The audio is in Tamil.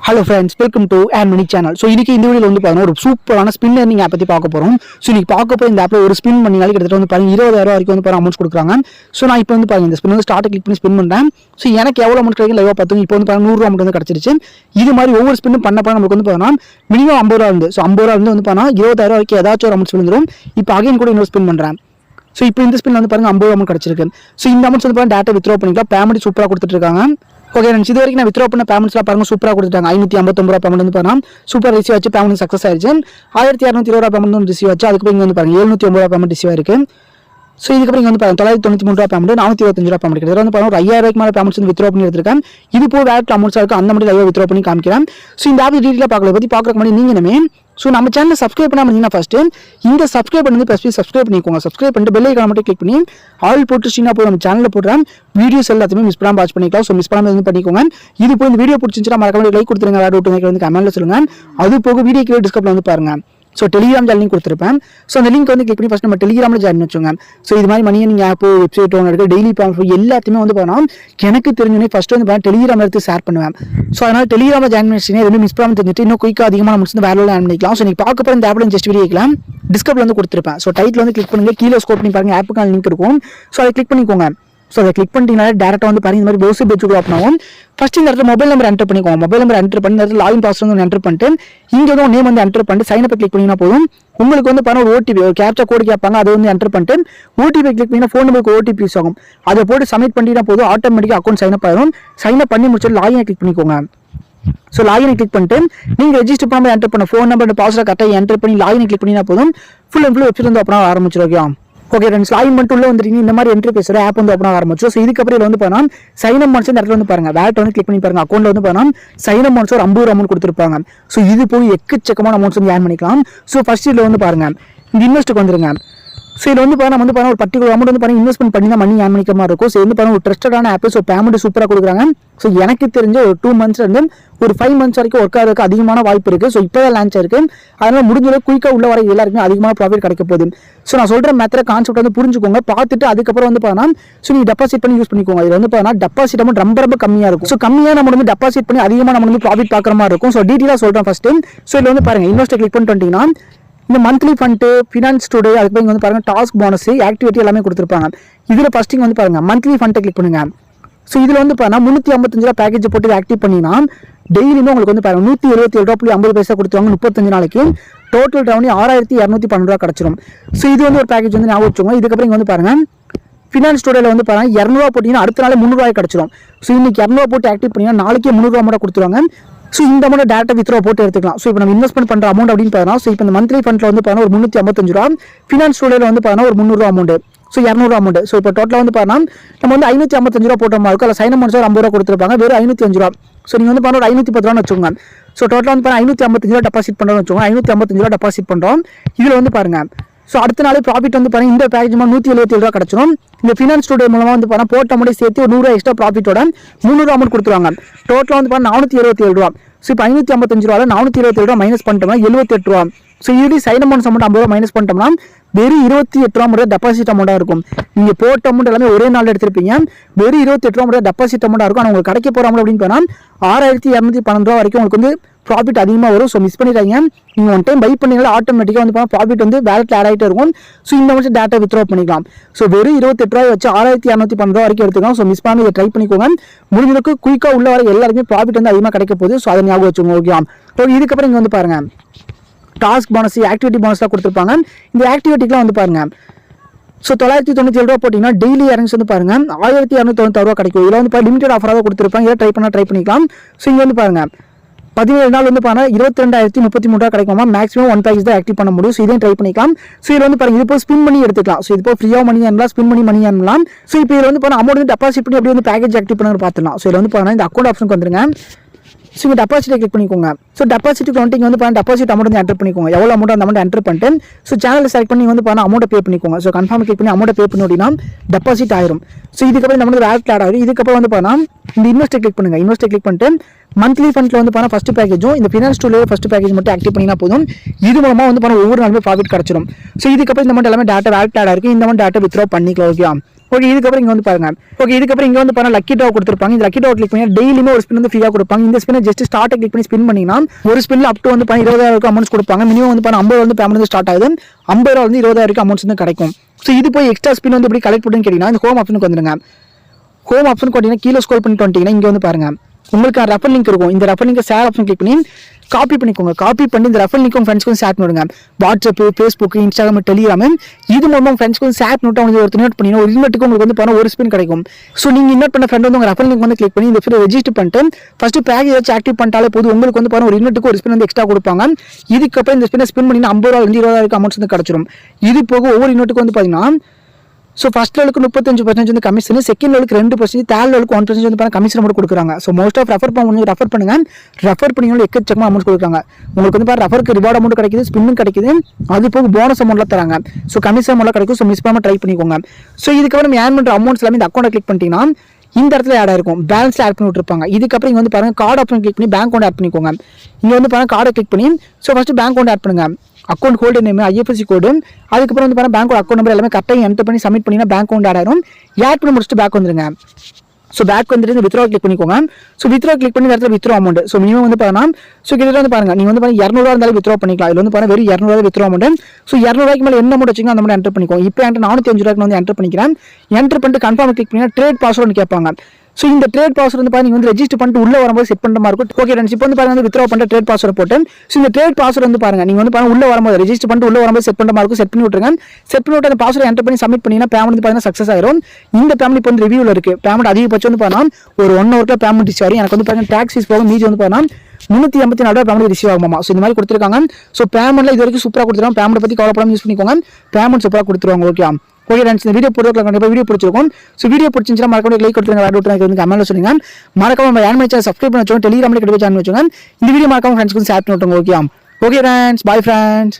Hello friends, welcome to Mani channel. So இன்னைக்கு இந்த வீடியோவில் வந்து பார்த்தீங்கன்னா ஒரு சூப்பரான ஸ்பின் ஏர்னிங் ஆப் பற்றி பார்க்க போகிறோம். ஸோ இன்னைக்கு பார்க்க போகிற இந்த ஆப்பில் ஒரு ஸ்பின் பண்ணினாலும் கிட்டத்தட்ட வந்து பாருங்க 20,000 வரைக்கும் வந்து அமௌண்ட்ஸ் கொடுக்குறாங்க. ஸோ நான் இப்போ வந்து பாருங்க இந்த ஸ்பின் வந்து ஸ்டார்ட் கிளிக் பண்ணி ஸ்பின் பண்ணுறேன். ஸோ எனக்கு எவ்வளோ அமௌண்ட் கிடைக்கும் லைவாக பார்த்துங்க. இப்போ வந்து பாருங்க 100 அமௌண்ட் வந்து கிடச்சிருச்சு. இது மாதிரி ஒவ்வொரு ஸ்பின்னும் பண்ண நமக்கு வந்து பார்த்தீங்கன்னா மினிமம் 50 ரூபா இருந்து. ஸோ 50 ரூபா வந்து பார்த்தீங்கன்னா 20,000 வரைக்கும் ஏதாச்சும் ஒரு அமௌண்ட்ஸ் விழுந்துடும். இப்போ அகைன் கூட இன்னொரு ஸ்பின் பண்ணுறேன். ஸோ இப்போ இந்த ஸ்பின் வந்து பாருங்க 50 அமௌண்ட் கிடச்சிருக்கு. ஸோ இந்த அமௌண்ட்ஸ் வந்து பாருங்க டேட்டா வித்ரா பண்ணிக்கலாம். பேமெண்ட் சூப்பராக கொடுத்துட்டு இருக்காங்க. ஓகே ஃப்ரெண்ட்ஸ், இது வரைக்கும் நான் வித்ரா பண்ண பேமெண்ட்ஸ்லாம் பாருங்க சூப்பராக கொடுத்துட்டாங்க. 559 ரூபா பேமெண்ட் வந்து பாருங்க சூப்பர் ரிசீவ் ஆச்சு. பேமெண்ட் சக்ஸஸ் ஆயிடுச்சு. 1220 ரூபா பேமெண்ட் வந்து ரிசீவ் ஆச்சு. அதுக்கு இங்கே வந்து பாருங்க 709 ரூபா பேமெண்ட் ரிசீவ் ஆயிருக்கு. ஸோ இதுக்கப்புறம் இங்கே வந்து பாருங்க 993 ரூபா பேமெண்ட், 425 ரூபா பேமெண்ட் கிடையாது. வந்து பாருங்க ஒரு 5000 ரூபாய்க்கு மேலே பேமெண்ட்ஸ் வந்து வித்ரா பண்ணி எடுத்துருக்கேன். இது போய் வேறு அமௌண்ட்ஸ் இருக்குது, அந்த மாதிரி லைவாக வித்ரா பண்ணி காமிக்கிறேன். ஸோ இந்த ஆப் டீட்டெயிலாக பார்க்கல பற்றி பார்க்குறக்கு முன்னாடி நீங்கள் ஸோ நம்ம சேனல் சப்ஸ்கிரைப் பண்ணாமல் இருந்தீங்கன்னா ஃபஸ்ட்டு இந்த சப்ஸ்கிரைப் பண்ணி ப்ளஸ் சப்ஸ்கிரைப் பண்ணிக்கோங்க. சப்ஸ்கிரைப் பண்ணிட்டு பெல் ஐக்கான் மட்டும் கிளிக் பண்ணி ஆல் போட்டுச்சிங்கன்னா போய் நம்ம சேனலில் போடுறேன் வீடியோஸ் எல்லாத்தையுமே மிஸ் பண்ணாமல் வாட்ச் பண்ணிக்கலாம். ஸோ மிஸ் பண்ணாமல் வந்து பண்ணிக்கோங்க. இது போய் இந்த வீடியோ பிடிச்சிருந்துச்சுன்னா மறக்காம லைக் கொடுத்துருங்க. வேறு டவுட் வந்து கமெண்ட்டில் சொல்லுங்கள். அது போக வீடியோ கீழே டிஸ்கிரிப்ஷனில் வந்து பாருங்கள். ஸோ டெலிகிராம் சேனல் லிங்க் கொடுத்துருப்பேன். ஸோ அந்த லிங்க் வந்து கிளிக் பண்ணி ஃபஸ்ட் நம்ம டெலிகிராமில் ஜாயின் வச்சுங்க. ஸோ இது மாதிரி மணி நீங்கள் ஆப் வெப்சைட் ஒன்று இருக்குது, டெய்லி ப்ராஃபிட் எல்லாத்தையுமே வந்து பார்த்தோம் எனக்கு தெரிஞ்சோன்னே ஃபஸ்ட்டு வந்து பார்த்தா டெலிகிராம் எடுத்து ஷேர் பண்ணுவேன். ஸோ அதனால் டெலிகிராமில் ஜாயின் பண்ணிச்சுன்னா எதுவுமே மிஸ் பண்ணாமல் தெரிஞ்சுட்டு இன்னும் குயிக்காக அதிகமாக முடிச்சு வேலை ஆன் பண்ணிக்கலாம். ஸோ நீங்கள் பார்க்க போகிற இந்த ஆப்பில் ஜஸ்ட் வீடியோ கேட்கலாம். டிஸ்கிரிப்ஷனில் வந்து கொடுத்துருப்பேன். ஸோ டைட்டில் வந்து கிளிக் பண்ணுங்கள், கீழே ஸ்கோப் பண்ணி பாருங்கள், ஆப்புக்கான லிங்க் இருக்கும். ஸோ அதை கிளிக் பண்ணிக்கோங்க. ஸோ அதை கிளிக் பண்ணிட்டீங்கன்னா டேரெக்டாக வந்து பாருங்க இந்த மாதிரி ப்ரௌசர் பேஜுக்கு ஓப்பன் ஆகும். ஃபஸ்ட் இந்த இடத்துல மொபைல் நம்பர் என்டர் பண்ணிக்கோங்க. மொபைல் நம்பர் என்டர் பண்ணி இந்த இடத்துல லாகின் பாஸ்வேர்ட் வந்து என்டர் பண்ணிட்டு இங்கே வந்து நேம் வந்து என்டர் பண்ணிட்டு சைன் அப் கிளிக் பண்ணிங்கன்னா போதும். உங்களுக்கு வந்து பாருங்க ஒரு ஓடிபி ஒரு கேப்சா கோடு கேட்பாங்க, அதை வந்து என்டர் பண்ணிட்டு ஓடிபி கிளிக் பண்ணிங்கன்னா ஃபோன் நம்பருக்கு ஓடிபி யூஸ் ஆகும். அதை போட்டு சப்மிட் பண்ணிட்டா போதும், ஆட்டோமேட்டிக்காக அக்கௌண்ட் சைன் அப் ஆயிடும். சைன் அப் பண்ணி முடிச்சுட்டு லாகினை கிளிக் பண்ணிக்கோங்க. ஸோ லாகினை கிளிக் பண்ணிட்டு நீங்கள் ரெஜிஸ்டர் பண்ணாமல் என்டர் பண்ண ஃபோன் நம்பர் பாஸ்வேர்ட் கரெக்டாக என்டர் பண்ணி லாகினை கிளிக் பண்ணினா போதும். ஃபுல் அண்ட் ஃபுல் வெப்சைட் வந்து ஓப்பன் ஆரம்பிச்சிருக்கோம். ஓகே ஃப்ரெண்ட்ஸ், லாகின் பண்ணிட்டு உள்ள வந்துட்டீங்க. இந்த மாதிரி என்ட்ரி பேசுகிற ஆப் வந்து ஓப்பன் ஆரம்பிச்சோம். ஸோ இதுக்கப்புறம் இதில் வந்து பார்த்தா சைன் அப் இந்த இடத்துல வந்து பாருங்க வேட் வந்து கிளிக் பண்ணி பாருங்க. அக்கௌண்ட்ல வந்து பார்த்தா சைன் அப் ஒரு 50 அமௌண்ட் கொடுத்துருப்பாங்க. ஸோ இது போய் எக்கச்சக்கமான அமௌண்ட்ஸ் வந்து ஏர்ன் பண்ணிக்கலாம். ஸோ ஃபர்ஸ்ட் இதில் வந்து பாருங்க இந்த இன்வெஸ்ட்டுக்கு வந்துருங்க. ஸோ இதில் வந்து நம்ம வந்து ஒரு பர்டிகுலர் அமௌண்ட் வந்து இன்வெஸ்ட்மெண்ட் பண்ணி தான் மணி ஏர்ன் பண்ணிக்க மாதிரி இருக்கும். ஸோ வந்து ஒரு ட்ரஸ்டடான ஆப். ஸோ பேமெண்ட் சூப்பராக கொடுக்குறாங்க. ஸோ எனக்கு தெரிஞ்ச ஒரு 2 months இருந்து ஒரு 5 months வரைக்கும் ஒர்க் ஆகிறதுக்கு அதிகமான வாய்ப்பு இருக்குது. ஸோ இப்போ தான் லான்ச் ஆயிருக்கு. அதனால் முடிஞ்ச குயிக்காக உள்ள வர எல்லாருக்குமே அதிகமான ப்ராஃபிட் கிடைக்க போகுது. ஸோ நான் சொல்கிற மெத்தட் கான்செப்ட் வந்து புரிஞ்சுக்கோங்க. பார்த்துட்டு அதுக்கப்புறம் வந்து பார்த்தீங்கன்னா ஸோ நீங்கள் டெபாசிட் பண்ணி யூஸ் பண்ணிக்கோங்க. இது வந்து பார்த்தீங்கன்னா டெபாசிட் அமௌண்ட் ரொம்ப கம்மியாக இருக்கும். ஸோ கம்மியாக நம்ம வந்து டெபாசிட் பண்ணி அதிகமாக நம்ம வந்து ப்ராஃபிட் பார்க்குற மாதிரி இருக்கும். ஸோ டீட்டெயிலாக சொல்கிறேன் ஃபஸ்ட்டு. ஸோ இதில் வந்து பாருங்கள் இன்வெஸ்ட் கிளிக் பண்ணிட்டு வந்தீங்கன்னா இந்த மந்த்லி ஃபண்டு, ஃபினான்ஸ் டுடே, அதுக்கு வந்து பாருங்க டாஸ்க் போனஸ், ஆக்டிவிட்டி எல்லாமே கொடுத்துருப்பாங்க. இதில் ஃபஸ்ட்டிங் வந்து பாருங்க மந்த்லி ஃபண்டை கிளிக் பண்ணுங்க. ஸோ இதில் வந்து பாருங்க 355 ரூபா பேக்கேஜ் போட்டு ஆக்டிவ் பண்ணினா டெய்லியுமே உங்களுக்கு வந்து பாருங்க 177.50 கொடுத்துருவாங்க. 35 நாளைக்கு டோட்டல் ரெவன்யூ 6212 ரூபா கிடச்சிரும். ஸோ இது வந்து ஒரு பேக்கேஜ் வந்து ஞாபகம் வச்சுக்கோங்க. இதுக்கப்புறம் இங்கே வந்து பாருங்க ஃபினான்ஸ் டுடேல வந்து பாருங்க 200 போட்டிங்கன்னா அடுத்த நாள் 300 ரூபாய் கிடச்சிரும். ஸோ இன்னைக்கு 200 போட்டு ஆக்டிவ் பண்ணினா நாளைக்கு 300 ரூபா மட்டும் கொடுத்துருவாங்க. ஸோ இந்த அமௌண்ட் டேரக்டாக வித்ரா போட்டு எடுத்துக்கலாம். ஸோ இப்போ நம்ம இன்வெஸ்ட்மெண்ட் பண்ணுற அமௌண்ட் அப்படின்னு பார்த்தா ஸோ இப்போ இந்த மந்த்லி ஃபண்டில் வந்து பார்த்தா ஒரு 355 ரூபா, ஃபினான்ஸ் டூடேல வந்து பார்த்தா ஒரு 300 ரூபா அமௌண்ட், ஸோ 200 அமௌண்ட். ஸோ இப்போ டோட்டலாக வந்து பார்த்தா நம்ம வந்து 555 ரூபா போட்ட மாதிரி இருக்கும். அதில் சைன் அமௌண்ட் 50 ரூபா கொடுத்துருப்பாங்க, வெறும் 505 ரூபா. ஸோ நீங்கள் வந்து பார்த்தா ஒரு 510 ரூபான்னு வச்சுக்கோங்க. ஸோ டோட்டலாக வந்து 555 ரூபா டெபாசிட் பண்ணுறோம்னு வச்சுக்கோங்க. 555 ரூபா டெபாசிட் பண்ணுறோம். இதில் வந்து பாருங்க ஸோ அடுத்த நாளே ப்ராஃபிட் வந்து பாருங்க இந்த பேக்கேஜ் 177 ரூபா கிடச்சிரும். இந்த ஃபினான்ஸ் டூடே மூலமாக வந்து பார்த்தா போட்ட அமௌண்ட் சேர்த்து ஒரு 100 ரூபா எக்ஸ்ட்ரா ப்ராஃபிட்டோட 300 அமௌண்ட் கொடுத்துருவாங்க. டோட்டலாக வந்து பார்த்தா 477 ரூபா. ஸோ இப்போ 555 ரூபாவில் 427 ரூபா மைனஸ் பண்ணிட்டோம்னா 78 ரூபா. ஸோ இது சைன் அமௌண்ட் 50 ரூபா மைனஸ் பண்ணிட்டோம்னா வெறும் 28 ரூபா மட்டும் டெபாசிட் அமௌண்ட்டாக இருக்கும். நீங்கள் போட்ட அமௌண்ட் எல்லாமே ஒரே நாளில் எடுத்திருப்பீங்க. வெறும் 28 ரூபா மட்டும் டெபாசிட் அமௌண்ட்டாக இருக்கும். ஆனால் உங்களுக்கு கிடைக்க போகிற அமௌண்ட் அப்படின்னு போனால் 6212 ரூபா வரைக்கும் உங்களுக்கு வந்து ப்ராஃபிட் அதிகமாக வரும். ஸோ மிஸ் பண்ணிடுறாங்க. நீங்கள் ஒன் டைம் பை பண்ணிங்கன்னா ஆட்டோமேட்டிக்காக வந்து ப்ராஃபிட் வந்து வேலெட்டில் ஆட் ஆகிட்டே இருக்கும். ஸோ இந்த மாதிரி டேட்டா வித்ரா பண்ணிக்கலாம். ஸோ வெறும் 28 ரூபாய் வச்சு 6212 ரூபா வரைக்கும் எடுத்துக்கலாம். ஸோ மிஸ் பண்ணி இதை ட்ரை பண்ணிக்கோங்க. முடிஞ்சளவுக்கு குயிக்காக உள்ள வர எல்லாருமே ப்ராஃபிட் வந்து அதிகமாக கிடைக்க போகுது. ஸோ அதை ஞாபகம் வச்சுக்கோங்க. ஓகே, இதுக்கப்புறம் இங்கே வந்து பாருங்கள் டாஸ்க் போனஸ், ஆக்டிவிட்டி போனஸ்லாம் கொடுத்துருப்பாங்க. இந்த ஆக்டிவிட்டிக்கெலாம் வந்து பாருங்கள் ஸோ 997 ரூபா போட்டிங்கன்னா டெய்லி இறங்ஸ் வந்து பாருங்கள் 1296 ரூபா கிடைக்கும். இதில் வந்து லிமிடெட் ஆஃபராக கொடுத்துருப்பாங்க. இதை ட்ரை பண்ணிக்கலாம். ஸோ இங்கே வந்து பாருங்கள் 17 நாள் வந்து பாருங்க 22,033 ரூபா கிடைக்குமா. மேக்ஸிமம் 1 பேக்கேஜ் தான் ஆக்டிவ் பண்ண முடியும். ஸோ இதையும் ட்ரை பண்ணிக்கலாம். ஸோ இதில் வந்து பாருங்க இது இப்போ ஸ்பின் பண்ணி எடுத்துக்கலாம். ஸோ இது இப்போ ஃப்ரீயாக மணி ஆனலாம், ஸ்பின் மணி ஆனலாம். ஸோ இப்போ இதில் வந்து பாருங்க அமௌண்ட் வந்து டெபாசிட் பண்ணி அப்படியே வந்து பேக்கேஜ் ஆக்டிவ் பண்ணி பார்த்துக்கலாம். ஸோ இதில் வந்து பாருங்க இந்த அக்கௌண்ட் ஆப்ஷனுக்கு வந்துருங்க. ஸோ இங்கே டெபாசிட்டை கிளிக் பண்ணிக்கோங்க. ஸோ டெபாசிட்டுக்கு வந்துட்டு வந்து பாருங்க டெபாசிட் அமௌண்ட் வந்து என்டர் பண்ணிக்கோங்க. எவ்வளோ அமௌண்ட் அந்த அமௌண்ட் என்டர் பண்ணிட்டு ஸோ சேனல் செலக்ட் பண்ணி வந்து பாருங்க அமௌண்ட் பே பண்ணிக்கோங்க. ஸோ கன்ஃபார்ம் கிளிக் பண்ணி அமௌண்ட் பே பண்ணி அப்படின்னா டெபாசிட் ஆயிரும். ஸோ இதுக்கப்புறம் நம்ம வந்து வேலெட் ஆட் ஆகும். இதுக்கப்புறம் வந்து பாருங்க இந்த இன்வெஸ்ட்டை கிளிக் பண்ணுங்க. இன்வெஸ்ட்டை கிளிக் பண்ணிட்டு மந்த்லி ஃபண்டில் வந்து பாருங்க ஃபஸ்ட் பேக்கேஜும் இந்த ஃபினான்ஸ் டூலேயே ஃபஸ்ட் பேக்கேஜ் மட்டும் ஆக்டிவ் பண்ணினா போதும். இது மூலமாக வந்து பாருங்க ஒவ்வொரு நாளுமே ப்ராஃபிட் கிடச்சிடும். ஸோ இதுக்கப்புறம் இந்த மாதிரி எல்லாமே டேட்டா வேலெட் ஆட் ஆயிருக்கு. இந்த மாதிரி டேட்டா வித்ரா பண்ணிக்கலாம். ஓகே இதுக்கப்புறம் இங்கே வந்து பாருங்க. ஓகே இதுக்கப்புறம் இங்கே வந்து பாருங்க லக்கி ட்ரா கொடுத்துருப்பாங்க. இந்த லக்கி ட்ரா கிளிக் பண்ணி டெய்லியுமே ஒரு ஸ்பின் வந்து ஃப்ரீயாக கொடுப்பாங்க. இந்த ஸ்பின் ஜஸ்ட் ஸ்டார்ட் கிளிக் பண்ணி ஸ்பின் பண்ணிங்கன்னா ஒரு ஸ்பின்ல அப் டு வந்து 20,000 அமௌண்ட்ஸ் கொடுப்பாங்க. மினிமம் வந்து 50 வந்து பேமெண்ட் வந்து ஸ்டார்ட் ஆகுது. 50 வந்து 20,000 அமௌண்ட்ஸ் வந்து கிடைக்கும். ஸோ இது போய் எக்ஸ்ட்ரா ஸ்பின் வந்து எப்படி கலெக்ட் பண்ணுன்னு கேட்டீங்கன்னா இந்த ஹோம் ஆப்ஷனுக்கு வந்துருங்க. ஹோம் ஆப்ஷன் பார்த்தீங்கன்னா கீழே ஸ்க்ரோல் பண்ணிட்டு வந்துட்டீங்கன்னா இங்கே வந்து பாருங்க உங்களுக்கு ரெஃபர் லிங்க் இருக்கும். இந்த refer link share option click பண்ணி காப்பி பண்ணிக்கோங்க. காப்பி பண்ணி இந்த ரெஃபர் லிங்க் ஃப்ரெண்ட்ஸ்க்கு ஷேர் பண்ணுங்க. வாட்ஸ்அப், ஃபேஸ்புக், இன்ஸ்டாகிராம், டெலிகிராம் இது மூலமாக ஃப்ரெண்ட்ஸ்க்கு ஷேர் பண்ணிட்டு அவங்க ஒரு நோட் பண்ணினா ஒரு இன்வெர்ட்டுக்கு உங்களுக்கு வந்து பண்ண ஒரு ஸ்பின் கிடைக்கும். ஸோ நீங்கள் இன்வெர்ட் பண்ண ஃப்ரெண்ட் வந்து உங்கள் ரெஃபர் லிங்க் வந்து கிளிக் பண்ணி இந்த ஃப்ரீ ரெஜிஸ்டர் பண்ணிட்டு ஃபர்ஸ்ட் பேக் ஏதாச்சும் ஆக்டிவ் பண்ணிட்டாலே போதும். உங்களுக்கு வந்து பாருங்க ஒரு இன்வெர்ட்டுக்கு ஒரு ஸ்பின் வந்து எக்ஸ்ட்ரா கொடுப்பாங்க. இதுக்கப்புறம் இந்த ஸ்பின் பண்ணி 50 வந்து 20,000 அமௌண்ட்ஸ் வந்து கிடைச்சிடும். இது போக ஒவ்வொரு இன்வெர்ட்டுக்கு வந்து பார்த்தீங்கன்னா ஸோ ஃபர்ஸ்ட் லெவலுக்கு 35% வந்து கமிஷன், செகண்ட் லெவலுக்கு 2%, தேர்ட் லெவலுக்கு 1% வந்து பாருங்க கமிஷன் மட்டும் கொடுக்குறாங்க. ஸோ மோஸ்ட் ஆஃப் ரெஃபர் பண்ணுங்க. ரெஃபர் பண்ணிங்களும் எக்கச்சக்கமாக அமௌண்ட் கொடுக்குறாங்க. உங்களுக்கு வந்து பாருங்க ரெஃபருக்கு ரிவார்ட் அமௌண்ட் கிடைக்குது, ஸ்பின்னும் கிடைக்குது, அது போக போனஸ் அமௌண்ட்லாம் தராங்க. ஸோ கமிஷன் அமௌண்ட்லாம் கிடைக்கும். ஸோ மிஸ் பண்ணாமல் ட்ரை பண்ணிக்கோங்க. ஸோ இதுக்கப்புறம் நம்ம ஏர்ன் பண்ணுற அமௌண்ட்ஸ் எல்லாமே இந்த அக்கௌண்ட்டை கிளிக் பண்ணிட்டீங்கன்னா இந்த இடத்துல ஆட் ஆயிருக்கும். பேலன்ஸ் ஆட் பண்ணி விட்டுருப்பாங்க. இதுக்கப்புறம் இங்கே வந்து பாருங்க கார்டு ஆப்ஷன் கிளிக் பண்ணி பேங்க் அக்கௌண்ட் ஆட் பண்ணிக்கோங்க. இங்கே வந்து பாருங்க கார்டை கிளிக் பண்ணி so first bank account add பண்ணுங்க. Account holder name, IFSC code, அதுக்கப்புறம் வந்து பாருங்க பேங்க் அக்கௌண்ட் நம்பர் எல்லாமே கரெக்டாக என்டர் பண்ணி சப்மிட் பண்ணினா பேங்க் அக்கௌண்ட் ஆட் ஆயிரும். ஆட் பண்ணி முடிச்சுட்டு பேக் வந்துருங்க. ஸோ பேக் வந்துட்டு இந்த வித்ரா கிளிக் பண்ணிக்கோங்க. ஸோ வித்ரா கிளிக் பண்ணி இடத்துல வித்ரா அமௌண்ட் ஸோ மினிமம் வந்து பாருங்க ஸோ கிட்ட வந்து பாருங்க நீங்கள் வந்து பாருங்க 200 இருந்தாலும் வித்ரா பண்ணிக்கலாம். இதில் வந்து பாருங்க வெறும் 200 வித்ரா அமௌண்ட். ஸோ 200 மேலே என்ன அமௌண்ட் வச்சிங்க அந்த அமௌண்ட் என்டர் பண்ணிக்கோங்க. இப்போ என்கிட்ட 405 வந்து என்டர் பண்ணிக்கிறேன். என்டர் பண்ணிட்டு கன்ஃபார்ம் கிளிக் பண்ணி ட்ரேட் பாஸ்வேர்டு கேட்பாங்க. ஸோ இந்த ட்ரேட் பாஸ்வேர்டு வந்து பாருங்க நீங்கள் வந்து ரெஜிஸ்டர் பண்ணிட்டு உள்ள வரும்போது செட் பண்ணுற மாதிரி இருக்கும். ஓகே ஃப்ரெண்ட்ஸ் இப்போ வந்து பாருங்க வந்து வித்ரா பண்ணுற ட்ரேட் பாஸ்வேர்டு போட்டு ஸோ இந்த ட்ரேட் பாஸ்வேர்டு வந்து பாருங்க நீங்கள் வந்து பாருங்க உள்ள வரும்போது ரெஜிஸ்டர் பண்ணிட்டு உள்ள வரும்போது செட் பண்ணுற மாதிரி இருக்கும். செட் பண்ணி விட்டுருங்க. செட் பண்ணி விட்டு அந்த பாஸ்வேர்டு என்டர் பண்ணி சப்மிட் பண்ணினா பேமெண்ட் வந்து பாருங்க சக்ஸஸ் ஆயிரும். இந்த பேமெண்ட் இப்போ வந்து ரிவ்யூவில் இருக்கு. பேமெண்ட் அதிகபட்சம் வந்து பாருங்க ஒரு 1 ஹவர்ல பேமெண்ட் ரிசீவ் ஆகும். எனக்கு வந்து பாருங்க டாக்ஸ் ஃபீஸ் போக மீதி வந்து பாருங்க 384 பேமெண்ட் ரிசீவ் ஆகுமா. ஸோ இந்த மாதிரி கொடுத்துருக்காங்க. ஸோ பேமெண்ட்ல இது வரைக்கும் சூப்பராக கொடுத்துருவாங்க. பேமெண்ட் பற்றி கவலைப்படாம யூஸ் பண்ணிக்கோங்க. பேமெண்ட் சூப்பராக கொடுத்துருவாங்க. ஓகே ஓகே ஃப்ரெண்ட்ஸ் இந்த வீடியோ பொறுத்தவரை கண்டிப்பாக வீடியோ பிடிச்சிருக்கும். ஸோ வீடியோ பிடிச்சிருந்தா மறக்காம லைக் கொடுத்துருங்க. வேறு விட்டு வந்து கமெண்ட்ல சொல்லுங்க. மறக்காம நம்ம ஏன் சேனல் சப்ஸ்கிரைப் பண்ணி வச்சோம். டெலிகிராமில் கிட்ட சேனல் வச்சுங்க. இந்த வீடியோ மறக்காம ஃப்ரெண்ட்ஸ்க்கு ஷேர் பண்ணி விட்டுருங்க. Okay okay friends, bye friends.